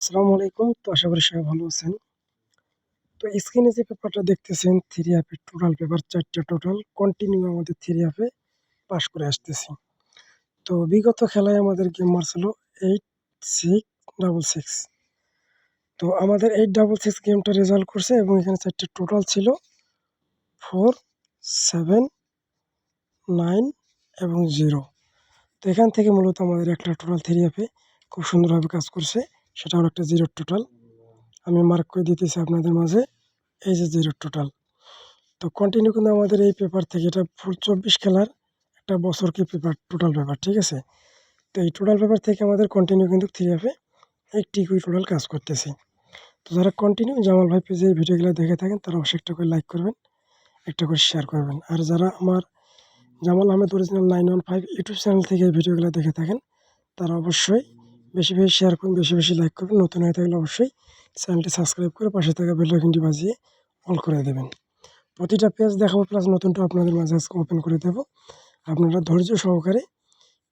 আসসালামু আলাইকুম। তো আশা করি সবাই ভালো আছেন। তো স্ক্রিনে যে পেপারটা দেখতেছেন 3 হাফের টোটাল পেপার 4 টা টোটাল কন্টিনিউ আমাদের 3 হাফে পাস করে আসতেছি। তো বিগত খেলায় আমাদের গেম মার্কস হলো 8, 6, 6. তো আমাদের 8, 6 গেমটা রেজাল্ট করছে এবং এখানে 4 টা টোটাল ছিল 4, 7, 9 এবং 0। তো এখান থেকে মূলত আমাদের একটা টোটাল 3 হাফে খুব সুন্দরভাবে কাজ করছে। সেটা হলো একটা 0 টোটাল। আমি মার্ক করে দিতেছি আপনাদের মাঝে। এই যে 0 টোটাল। তো কন্টিনিউ কিন্তু আমাদের এই পেপার থেকে এটা ফুল 24 খেলার একটা বছরকে পেপার টোটাল পেপার, ঠিক আছে? তো এই টোটাল পেপার থেকে আমাদের কন্টিনিউ কিন্তু 3 হাফে একটি করে টোটাল কাজ করতেছি। তো যারা কন্টিনিউ জামাল ভাই পেজে এই ভিডিওগুলো দেখে থাকেন তারা অবশ্যই একটা করে লাইক করবেন, একটা করে শেয়ার করবেন। আর যারা আমার Jamal Ahmed original 915 YouTube channel থেকে এই ভিডিওগুলো দেখে থাকেন তারা অবশ্যই বেশি বেশি শেয়ার করুন, বেশি বেশি লাইক করবেন। নতুন হয়ে থাকলে অবশ্যই চ্যানেলটি সাবস্ক্রাইব করে পাশে থাকা বেল আইকনটি বাজিয়ে অল করে দেবেন। প্রতিটা পেজ দেখাবো প্লাস নতুনটা আপনাদের মাঝে আজকে ওপেন করে দেব। আপনারা ধৈর্য সহকারে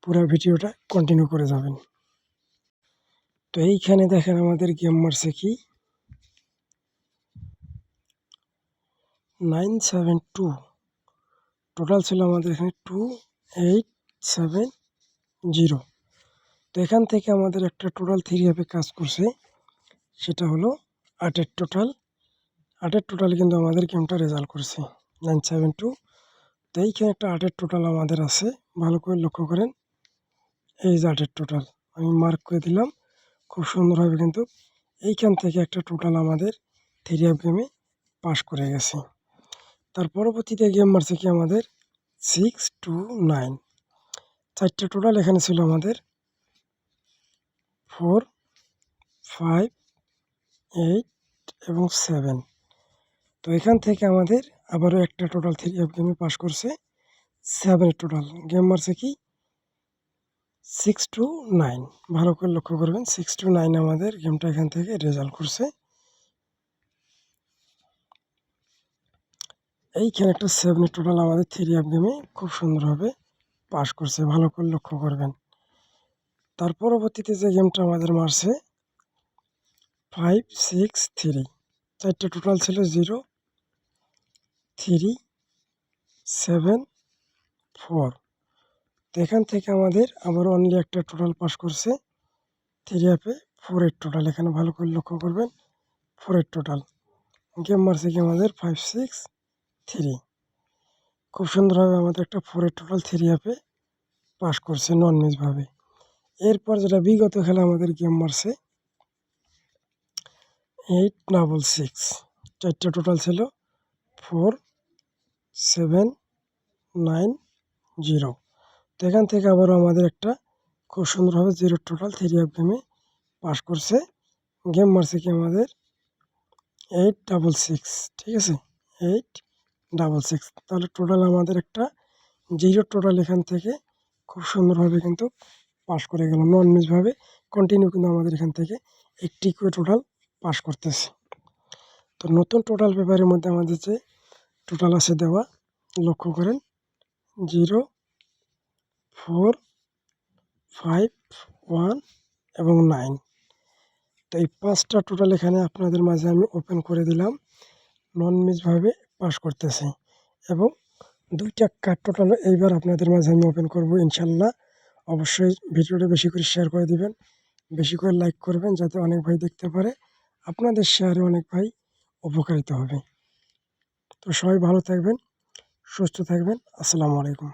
পুরো ভিডিওটা কন্টিনিউ করে যাবেন। তো এইখানে দেখেন আমাদের গেম মারছে কি 972। টোটাল ছিল আমাদের এখানে 2870। তো এখান থেকে আমাদের একটা টোটাল 3 হাফে কাজ করছে, সেটা হলো 8-এর টোটাল। 8-এর টোটালে কিন্তু আমাদের গেমটা রেজাল্ট করছে 972। তো এইখানে একটা 8-এর টোটাল আমাদের আছে, ভালো করে লক্ষ্য করেন। এই যে 8-এর টোটাল আমি মার্ক করে দিলাম খুব সুন্দরভাবে, কিন্তু এইখান থেকে একটা টোটাল আমাদের 3 হাফ গেমে পাস করে গেছে। তার পরবর্তীতে গেম মারছে কি আমাদের 629। 4টা টোটাল এখানে ছিল আমাদের 4, 5, 8 এবং 7। তো এখান থেকে আমাদের আবারও একটা টোটাল 3 হাফ গেমে পাস করছে 7-এর টোটাল। গেম মারছে কি 629। ভালো করে লক্ষ্য করবেন 629 আমাদের গেমটা এখান থেকে রেজাল্ট করছে। এইখানে একটা 7-এর টোটাল আমাদের 3 হাফ গেমে খুব সুন্দরভাবে পাস করছে, ভালো করে লক্ষ্য করবেন। তার পরবর্তীতে যে গেমটা আমাদের মারছে 563। 4টা টোটাল ছিল 0, 3, 7, 4। তো এখান থেকে আমাদের আবার অনলি একটা টোটাল পাস করছে 3 হাফে 4-এর টোটাল। এখানে ভালো করে লক্ষ্য করবেন 4-এর টোটাল। গেম মারছে কি আমাদের 563। খুব সুন্দরভাবে আমাদের একটা 4-এর টোটাল 3 হাফে পাস করছে নন মিসভাবে। এরপর যেটা বিগত খেলা আমাদের গেম মারছে 866। 4টা টোটাল ছিল 4, 7, 9, 0। তো এখান থেকে আবারও আমাদের একটা খুব সুন্দরভাবে 0 টোটাল 3 হাফ গেমে পাস করছে। গেম মারছে কি আমাদের 866, ঠিক আছে? 866। তাহলে টোটাল আমাদের একটা 0 টোটাল এখান থেকে খুব সুন্দরভাবে কিন্তু পাস করে গেল নন মিসভাবে। কন্টিনিউ কিন্তু আমাদের এখান থেকে একটি করে টোটাল পাস করতেছে। তো নতুন টোটাল পেপারের মধ্যে আমাদের যে টোটাল আছে দেওয়া লক্ষ্য করেন 0, 4, 5, 1 এবং 9। তো এই 5টা টোটাল এখানে আপনাদের মাঝে আমি ওপেন করে দিলাম, নন মিসভাবে পাস করতেছে। এবং 2টা কার্ড টোটাল এইবার আপনাদের মাঝে আমি ওপেন করব ইনশাল্লাহ। অবশ্যই ভিডিওটা বেশি করে শেয়ার করে দিবেন, বেশি করে লাইক করবেন যাতে অনেক ভাই দেখতে পারে। আপনাদের শেয়ারে অনেক ভাই উপকারিত হবে। তো সবাই ভালো থাকবেন, সুস্থ থাকবেন। আসসালামু আলাইকুম।